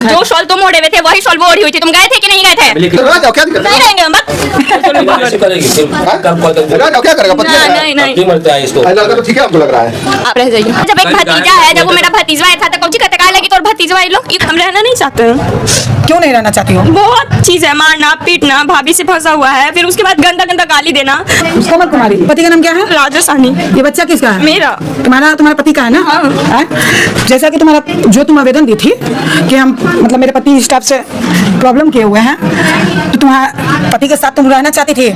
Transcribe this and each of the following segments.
जो शॉल तुम ओढ़े हुए थे वही शॉल वो ओढ़ी हुई थी। तुम गए थे कि नहीं गए थे? नहीं रहेंगे हम। क्या करेगा? नहीं नहीं ठीक है, हमको लग रहा है आप रह जाइए। जब एक भतीजा है, जब वो मेरा भतीजा आया था तो कौन सी कहते लगी तो भतीजा आई लो। हम रहना नहीं चाहते हैं। क्यों नहीं रहना चाहती हो? बहुत चीज है, मारना पीटना, भाभी से फंसा हुआ है, फिर उसके बाद गंदा गंदा गाली देना। कमल कुमारी, पति का नाम क्या है? राजस्थानी। ये बच्चा किसका है? मेरा। तुम्हारा पति का है ना? हाँ। जैसा कि जो तुम आवेदन दी थी कि हम मतलब मेरे पति इस टाइप से प्रॉब्लम किए हुए हैं, तो तुम्हारे पति के साथ तुम रहना चाहती थी?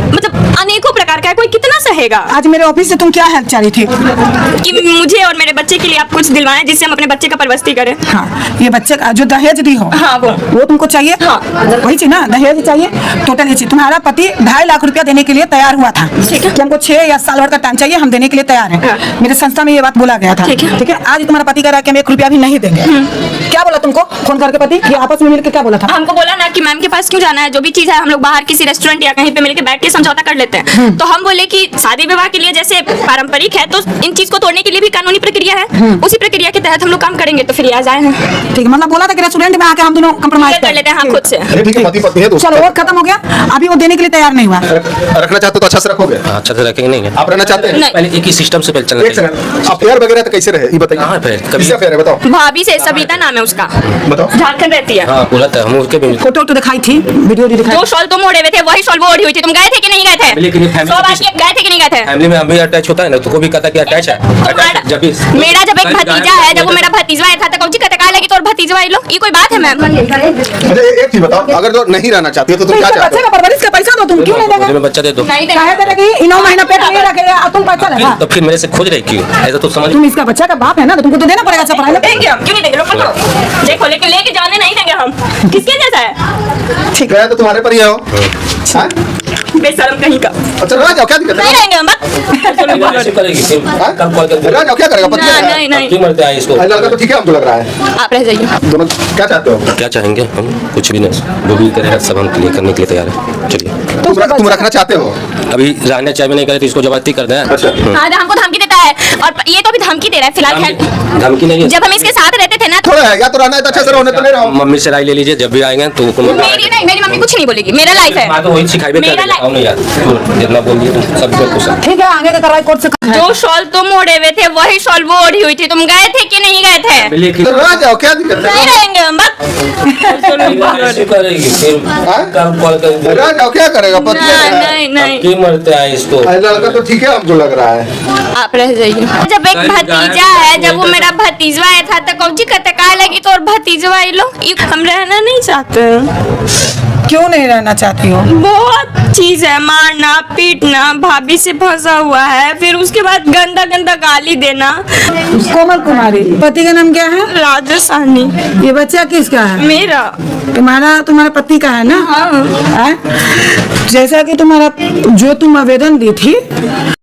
मतलब अनेकों प्रकार का है, कोई कितना सहेगा। आज मेरे ऑफिस से तुम क्या हेल्प चाह रही थी? कि मुझे और मेरे बच्चे के लिए आप कुछ दिलवाएं जिससे हम अपने बच्चे का परवस्ती करें। हाँ, ये बच्चे का जो दहेज दी हो, हाँ, वो तुमको चाहिए? हाँ। वही चीज ना, दहेज चाहिए, टोटल ये चीज। तुम्हारा पति 2.5 लाख रुपया देने के लिए तैयार हुआ था कि हमको 6 या साल भर का टाइम चाहिए, हम देने के लिए तैयार हैं। मेरे संस्था में ये बात बोला गया था। ठीक है। आज तुम्हारा पति कह रहा है कि हम 1 रुपया भी नहीं देंगे। क्या बोला तुमको फोन करके पति? ये आपस में मिलकर क्या बोला था? हमको बोला ना कि मैम के पास क्यों जाना है, जो भी चीज है हम लोग बाहर किसी रेस्टोरेंट या कहीं पे मिलकर बैठ के समझौता कर लेते हैं। तो हम बोले कि शादी विवाह के लिए जैसे पारंपरिक है तो इन चीज को तोड़ने के लिए भी कानूनी प्रक्रिया है, उसी प्रक्रिया के तहत हम लोग काम करेंगे। तो फिर आज आए हैं। ठीक है, मतलब बोला था कि रेस्टोरेंट में आके हम दोनों कंप्रोमाइज कर लेते हैं। हाँ, खुद से। ठीक है, पति पत्नी है दोस्त। चलो वो खत्म हो गया, अभी वो देने के लिए तैयार नहीं हुआ। रखना चाहते हो तो अच्छा से रखोगे? अच्छा से रखेंगे नहीं? आप रहना चाहते हैं? पहले एक ही सिस्टम से पहले चलना एक सेकंड, अफेयर वगैरह तो कैसे रहे ये बताइए। कहाँ पे? किससे अफेयर है बताओ? भाभी से, सविता नाम है उसका, बताओ। झारखंड रहती है। हाँ, बोला था हम उसके भी। फोटो तो दिखाई थी, वीडियो भी दिखाई। जो शॉल तुम ओढ़े हुए थे वही शॉल वो ओढ़ी हुई थी। तुम गए थे कि नहीं गए थे? लेकिन ये फैमिली गए थे कि नहीं गए थे? फैमिली में हम भी अटैच होता है ना, तो को भी कहता कि अटैच है। मेरा जब एक भतीजा है, जब वो मेरा भतीजा आया था तो कौन सी कहते लगी तो भतीजा आई लो। ये कोई बात है मैम? एक चीज बताओ, अगर तो नहीं रहना चाहती हो तो तुम क्या चाहते बच्चे का परवरिश का पैसा दो, तुम क्यों नहीं देंगे? मैं बच्चा दे दो। काहे देगी? 9 महीना पेट में रखेगा और तुम पैसा लगा। तो फिर मेरे से खोज रही क्यों? ऐसा तो समझ। तुम इसका बच्चा का बाप है ना, तो तुमको तो देना पड़ेगा। अच्छा पढ़ाई देंगे हम, क्यों नहीं देंगे? लोग देखो, लेकिन लेके जाने नहीं देंगे हम। किसके जैसा है? ठीक है, तो तुम्हारे पर ही हो। बेशरम कहीं का। अच्छा रह जाओ, क्या दिक्कत है? नहीं रहेंगे हम। ऐसे करेगी फिर कल कॉल कर। रह जाओ, क्या करेगा? पति है? नहीं नहीं क्यों मरते हैं इसको? लड़का तो ठीक है, हमको लग रहा है। आप रह जाइए। दोनों क्या चाहते हो? क्या चाहेंगे हम? कुछ भी नहीं, जो भी करेगा सब हम क्लियर करने के लिए तैयार है। चलिए, तुम रखना चाहते हो? अभी रहने चाहे नहीं करे तो इसको जबरदस्ती कर दें। अच्छा। हाँ, हमको धमकी देता है और ये तो भी धमकी दे रहा है फिलहाल। धमकी नहीं है। जब हम इसके साथ रहते थे ना, थोड़ा है, या तो रहना है तो अच्छे से रहने तो ले रहा हूँ। मम्मी से राय ले लीजिए, जब भी आएंगे तो मेरी मम्मी कुछ नहीं बोलेगी। मेरा लाइफ है। तो वही सिखाई नहीं यार, जितना बोल दिए तुम सब कुछ। ठीक है, आगे का कार्रवाई कोर्ट से। जो शॉल तुम ओढ़े हुए थे वही शॉल वो ओढ़ी हुई थी। तुम गए थे कि नहीं गए थे? तो रह जाओ, क्या दिक्कत है? नहीं रहेंगे हम। करेगी फिर कल कॉल कर। रह जाओ, क्या करेगा? पति है? नहीं नहीं क्यों मरते हैं इसको? लड़का तो ठीक है, हमको लग रहा है। आप रह जाइए। जब एक भतीजा है, जब वो मेरा भतीजा आया था तो कौन सी कहते लगी तो भतीजा आई लो। हम रहना नहीं चाहते हैं। क्यों नहीं रहना चाहती हो? बहुत चीज है, मारना पीटना, भाभी से फंसा हुआ है, फिर उसके बाद गंदा गंदा गाली देना। कोमल कुमारी, पति का नाम क्या है? राजस्थानी। ये बच्चा किसका है? मेरा। तुम्हारा पति का है ना? हाँ। जैसा कि जो तुम आवेदन दी थी